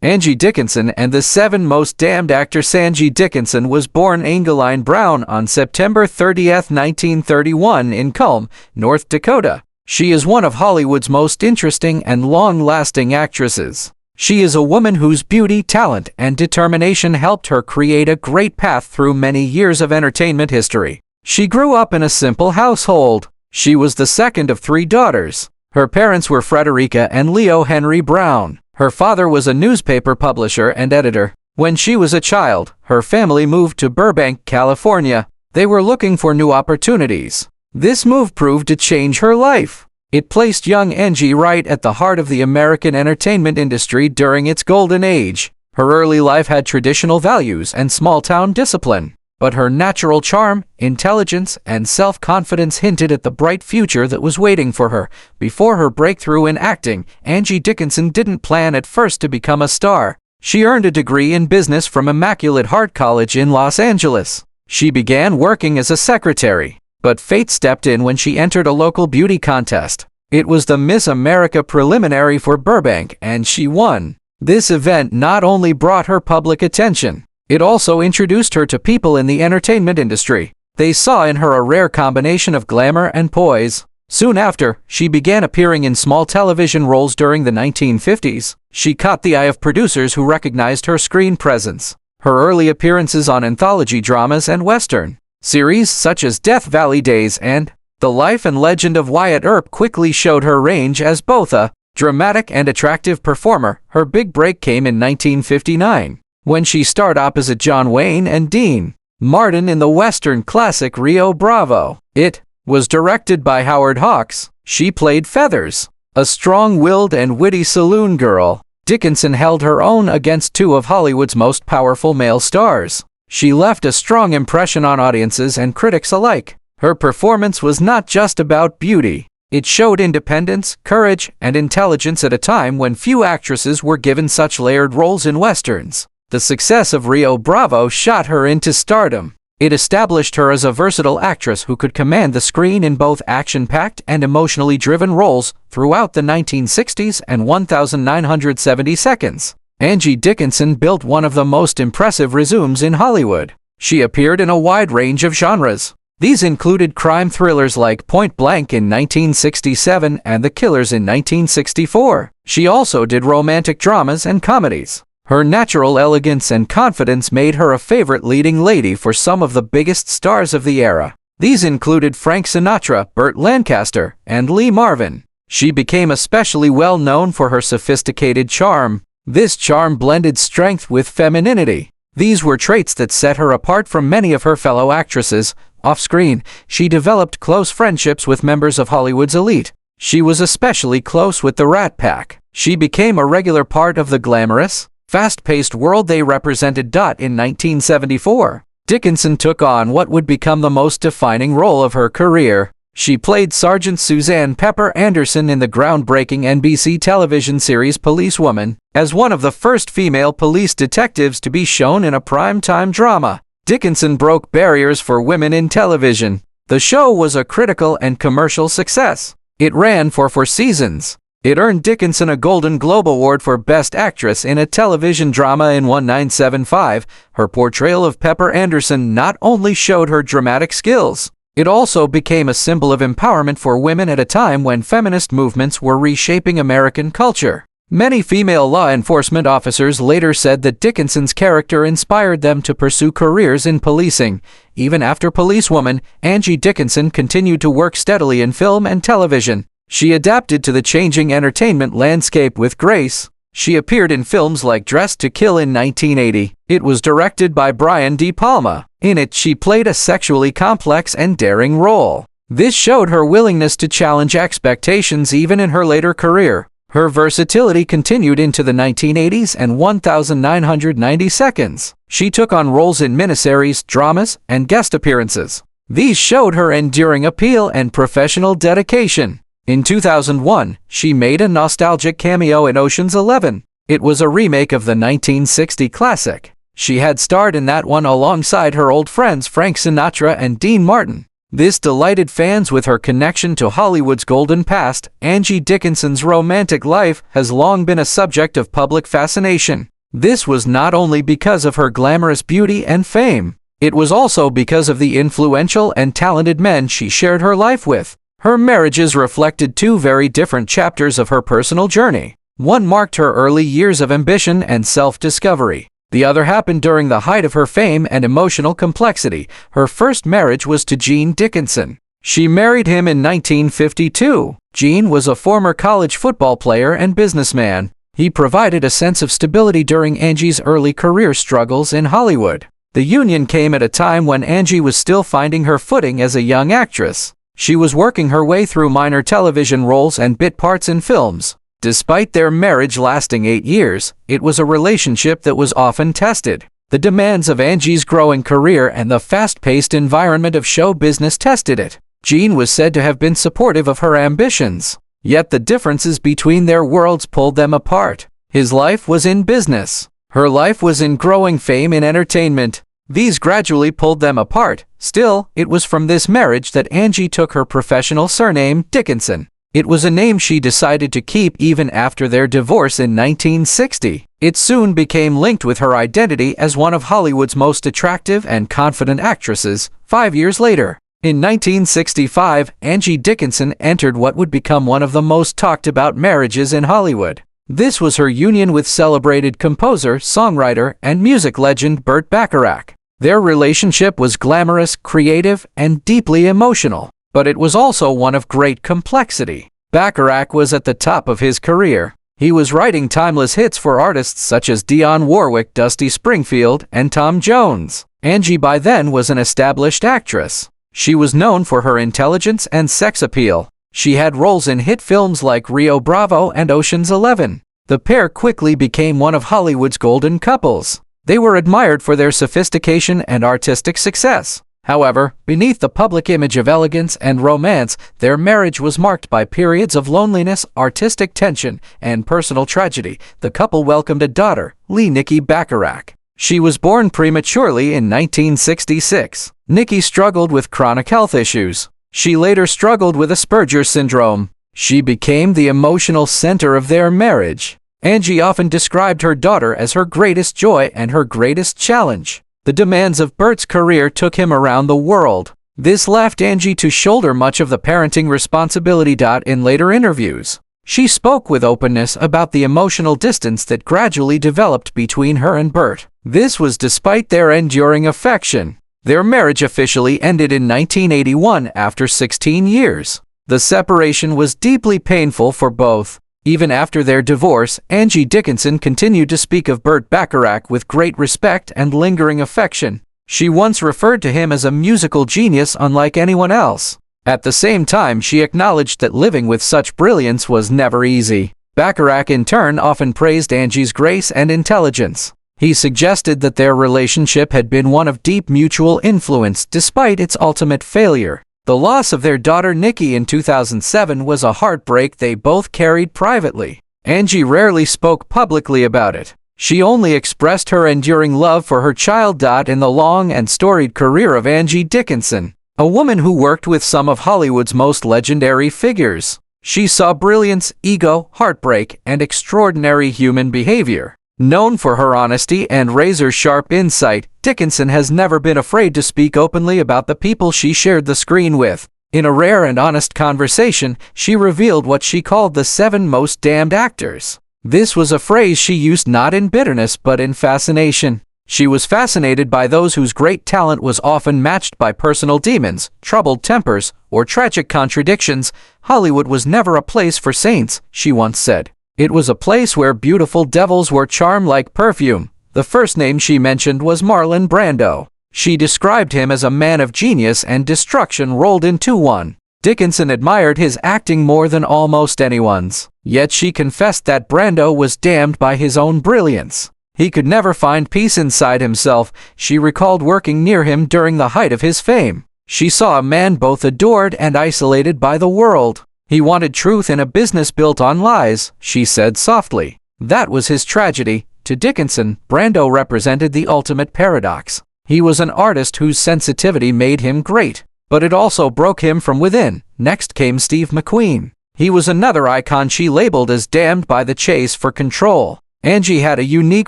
Angie Dickinson and the Seven Most Damned actress Angie Dickinson was born Angeline Brown on September 30, 1931 in Culm, North Dakota. She is one of Hollywood's most interesting and long-lasting actresses. She is a woman whose beauty, talent, and determination helped her create a great path through many years of entertainment history. She grew up in a simple household. She was the second of 3 daughters. Her parents were Frederica and Leo Henry Brown. Her father was a newspaper publisher and editor. When she was a child, her family moved to Burbank, California. They were looking for new opportunities. This move proved to change her life. It placed young Angie right at the heart of the American entertainment industry during its golden age. Her early life had traditional values and small-town discipline, but her natural charm, intelligence, and self-confidence hinted at the bright future that was waiting for her. Before her breakthrough in acting, Angie Dickinson didn't plan at first to become a star. She earned a degree in business from Immaculate Heart College in Los Angeles. She began working as a secretary, but fate stepped in when she entered a local beauty contest. It was the Miss America preliminary for Burbank, and she won. This event not only brought her public attention, it also introduced her to people in the entertainment industry. They saw in her a rare combination of glamour and poise. Soon after, she began appearing in small television roles during the 1950s. She caught the eye of producers who recognized her screen presence. Her early appearances on anthology dramas and Western series such as Death Valley Days and The Life and Legend of Wyatt Earp quickly showed her range as both a dramatic and attractive performer. Her big break came in 1959. When she starred opposite John Wayne and Dean Martin in the Western classic Rio Bravo. It was directed by Howard Hawks. She played Feathers, a strong-willed and witty saloon girl. Dickinson held her own against 2 of Hollywood's most powerful male stars. She left a strong impression on audiences and critics alike. Her performance was not just about beauty. It showed independence, courage, and intelligence at a time when few actresses were given such layered roles in westerns. The success of Rio Bravo shot her into stardom. It established her as a versatile actress who could command the screen in both action-packed and emotionally driven roles throughout the 1960s and 1970 seconds. Angie Dickinson built one of the most impressive resumes in Hollywood. She appeared in a wide range of genres. These included crime thrillers like Point Blank in 1967 and The Killers in 1964. She also did romantic dramas and comedies. Her natural elegance and confidence made her a favorite leading lady for some of the biggest stars of the era. These included Frank Sinatra, Burt Lancaster, and Lee Marvin. She became especially well known for her sophisticated charm. This charm blended strength with femininity. These were traits that set her apart from many of her fellow actresses. Off-screen, she developed close friendships with members of Hollywood's elite. She was especially close with the Rat Pack. She became a regular part of the glamorous, fast-paced world they represented. In 1974, Dickinson took on what would become the most defining role of her career. She played Sergeant Suzanne Pepper Anderson in the groundbreaking NBC television series Policewoman. As one of the first female police detectives to be shown in a prime-time drama, Dickinson broke barriers for women in television. The show was a critical and commercial success. It ran for 4 seasons. It earned Dickinson a Golden Globe Award for Best Actress in a Television Drama in 1975. Her portrayal of Pepper Anderson not only showed her dramatic skills, it also became a symbol of empowerment for women at a time when feminist movements were reshaping American culture. Many female law enforcement officers later said that Dickinson's character inspired them to pursue careers in policing. Even after Policewoman, Angie Dickinson continued to work steadily in film and television. She adapted to the changing entertainment landscape with grace. She appeared in films like Dressed to Kill in 1980. It was directed by Brian De Palma. In it, she played a sexually complex and daring role. This showed her willingness to challenge expectations even in her later career. Her versatility continued into the 1980s and 1990 seconds. She took on roles in miniseries, dramas, and guest appearances. These showed her enduring appeal and professional dedication. In 2001, she made a nostalgic cameo in Ocean's 11. It was a remake of the 1960 classic. She had starred in that one alongside her old friends Frank Sinatra and Dean Martin. This delighted fans with her connection to Hollywood's golden past. Angie Dickinson's romantic life has long been a subject of public fascination. This was not only because of her glamorous beauty and fame, it was also because of the influential and talented men she shared her life with. Her marriages reflected two very different chapters of her personal journey. One marked her early years of ambition and self-discovery. The other happened during the height of her fame and emotional complexity. Her first marriage was to Gene Dickinson. She married him in 1952. Gene was a former college football player and businessman. He provided a sense of stability during Angie's early career struggles in Hollywood. The union came at a time when Angie was still finding her footing as a young actress. She was working her way through minor television roles and bit parts in films. Despite their marriage lasting 8 years, it was a relationship that was often tested. The demands of Angie's growing career and the fast-paced environment of show business tested it. Gene was said to have been supportive of her ambitions, yet the differences between their worlds pulled them apart. His life was in business. Her life was in growing fame in entertainment. These gradually pulled them apart. Still, it was from this marriage that Angie took her professional surname, Dickinson. It was a name she decided to keep even after their divorce in 1960. It soon became linked with her identity as one of Hollywood's most attractive and confident actresses. 5 years later, in 1965, Angie Dickinson entered what would become one of the most talked about marriages in Hollywood. This was her union with celebrated composer, songwriter, and music legend Burt Bacharach. Their relationship was glamorous, creative, and deeply emotional, but it was also one of great complexity. Bacharach was at the top of his career. He was writing timeless hits for artists such as Dionne Warwick, Dusty Springfield, and Tom Jones. Angie by then was an established actress. She was known for her intelligence and sex appeal. She had roles in hit films like Rio Bravo and Ocean's 11. The pair quickly became one of Hollywood's golden couples. They were admired for their sophistication and artistic success. However, beneath the public image of elegance and romance, their marriage was marked by periods of loneliness, artistic tension, and personal tragedy. The couple welcomed a daughter, Lee Nikki Bacharach. She was born prematurely in 1966. Nikki struggled with chronic health issues. She later struggled with Asperger's syndrome. She became the emotional center of their marriage. Angie often described her daughter as her greatest joy and her greatest challenge. The demands of Burt's career took him around the world. This left Angie to shoulder much of the parenting responsibility. In later interviews, she spoke with openness about the emotional distance that gradually developed between her and Burt. This was despite their enduring affection. Their marriage officially ended in 1981 after 16 years. The separation was deeply painful for both. Even after their divorce, Angie Dickinson continued to speak of Burt Bacharach with great respect and lingering affection. She once referred to him as a musical genius unlike anyone else. At the same time, she acknowledged that living with such brilliance was never easy. Bacharach in turn often praised Angie's grace and intelligence. He suggested that their relationship had been one of deep mutual influence despite its ultimate failure. The loss of their daughter Nikki in 2007 was a heartbreak they both carried privately. Angie rarely spoke publicly about it. She only expressed her enduring love for her child. In the long and storied career of Angie Dickinson, a woman who worked with some of Hollywood's most legendary figures, she saw brilliance, ego, heartbreak, and extraordinary human behavior. Known for her honesty and razor-sharp insight, Dickinson has never been afraid to speak openly about the people she shared the screen with. In a rare and honest conversation, she revealed what she called the 7 most damned actors. This was a phrase she used not in bitterness but in fascination. She was fascinated by those whose great talent was often matched by personal demons, troubled tempers, or tragic contradictions. Hollywood was never a place for saints, she once said. It was a place where beautiful devils wore charm like perfume. The first name she mentioned was Marlon Brando. She described him as a man of genius and destruction rolled into one. Dickinson admired his acting more than almost anyone's. Yet she confessed that Brando was damned by his own brilliance. He could never find peace inside himself. She recalled working near him during the height of his fame. She saw a man both adored and isolated by the world. He wanted truth in a business built on lies, she said softly. That was his tragedy. To Dickinson, Brando represented the ultimate paradox. He was an artist whose sensitivity made him great, but it also broke him from within. Next came Steve McQueen. He was another icon she labeled as damned by the chase for control. Angie had a unique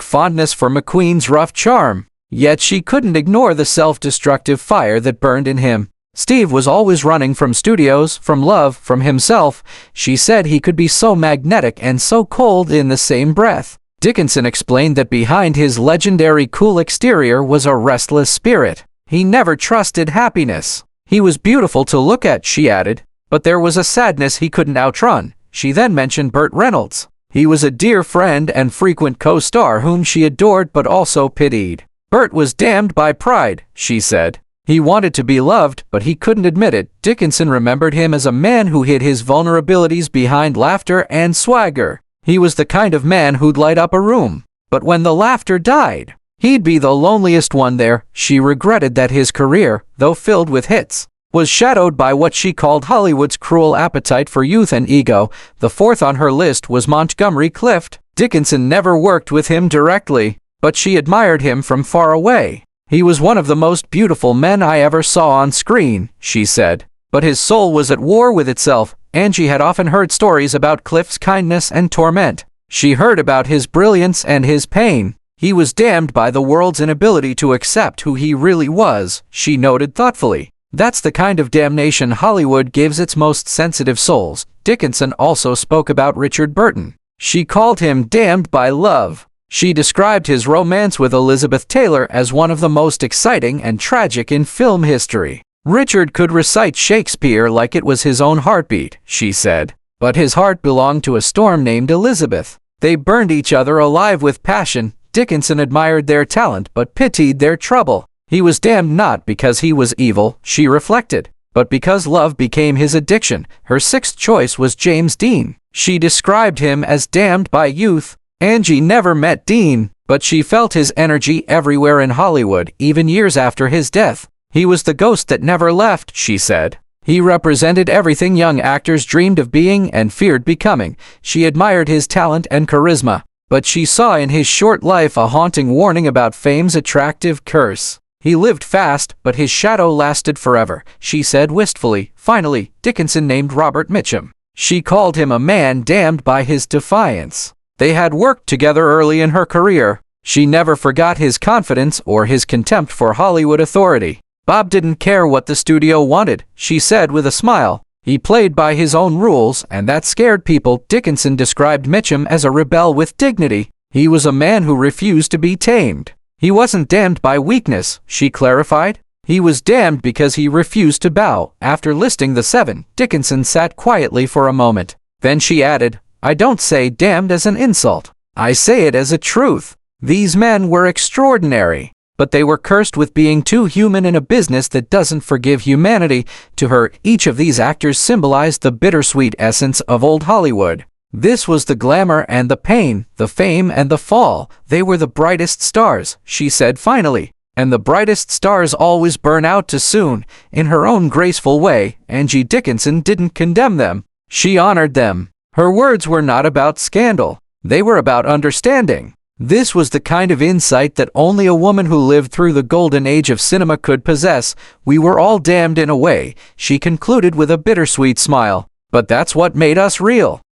fondness for McQueen's rough charm, yet she couldn't ignore the self-destructive fire that burned in him. Steve was always running from studios, from love, from himself. She said he could be so magnetic and so cold in the same breath. Dickinson explained that behind his legendary cool exterior was a restless spirit. He never trusted happiness. He was beautiful to look at, she added, but there was a sadness he couldn't outrun. She then mentioned Burt Reynolds. He was a dear friend and frequent co-star whom she adored but also pitied. Burt was damned by pride, she said. He wanted to be loved, but he couldn't admit it. Dickinson remembered him as a man who hid his vulnerabilities behind laughter and swagger. He was the kind of man who'd light up a room, but when the laughter died, he'd be the loneliest one there. She regretted that his career, though filled with hits, was shadowed by what she called Hollywood's cruel appetite for youth and ego. The fourth on her list was Montgomery Clift. Dickinson never worked with him directly, but she admired him from far away. He was one of the most beautiful men I ever saw on screen, she said. But his soul was at war with itself. Angie had often heard stories about Clift's kindness and torment. She heard about his brilliance and his pain. He was damned by the world's inability to accept who he really was, she noted thoughtfully. That's the kind of damnation Hollywood gives its most sensitive souls. Dickinson also spoke about Richard Burton. She called him damned by love. She described his romance with Elizabeth Taylor as one of the most exciting and tragic in film history. Richard could recite Shakespeare like it was his own heartbeat, she said, but his heart belonged to a storm named Elizabeth. They burned each other alive with passion. Dickinson admired their talent but pitied their trouble. He was damned not because he was evil, she reflected, but because love became his addiction. Her sixth choice was James Dean. She described him as damned by youth. Angie never met Dean, but she felt his energy everywhere in Hollywood, even years after his death. He was the ghost that never left, she said. He represented everything young actors dreamed of being and feared becoming. She admired his talent and charisma, but she saw in his short life a haunting warning about fame's attractive curse. He lived fast, but his shadow lasted forever, she said wistfully. Finally, Dickinson named Robert Mitchum. She called him a man damned by his defiance. They had worked together early in her career. She never forgot his confidence or his contempt for Hollywood authority. Bob didn't care what the studio wanted, she said with a smile. He played by his own rules, and that scared people. Dickinson described Mitchum as a rebel with dignity. He was a man who refused to be tamed. He wasn't damned by weakness, she clarified. He was damned because he refused to bow. After listing the 7, Dickinson sat quietly for a moment. Then she added, I don't say damned as an insult. I say it as a truth. These men were extraordinary, but they were cursed with being too human in a business that doesn't forgive humanity. To her, each of these actors symbolized the bittersweet essence of old Hollywood. This was the glamour and the pain, the fame and the fall. They were the brightest stars, she said finally. And the brightest stars always burn out too soon. In her own graceful way, Angie Dickinson didn't condemn them. She honored them. Her words were not about scandal. They were about understanding. This was the kind of insight that only a woman who lived through the golden age of cinema could possess. We were all damned in a way, she concluded with a bittersweet smile. But that's what made us real.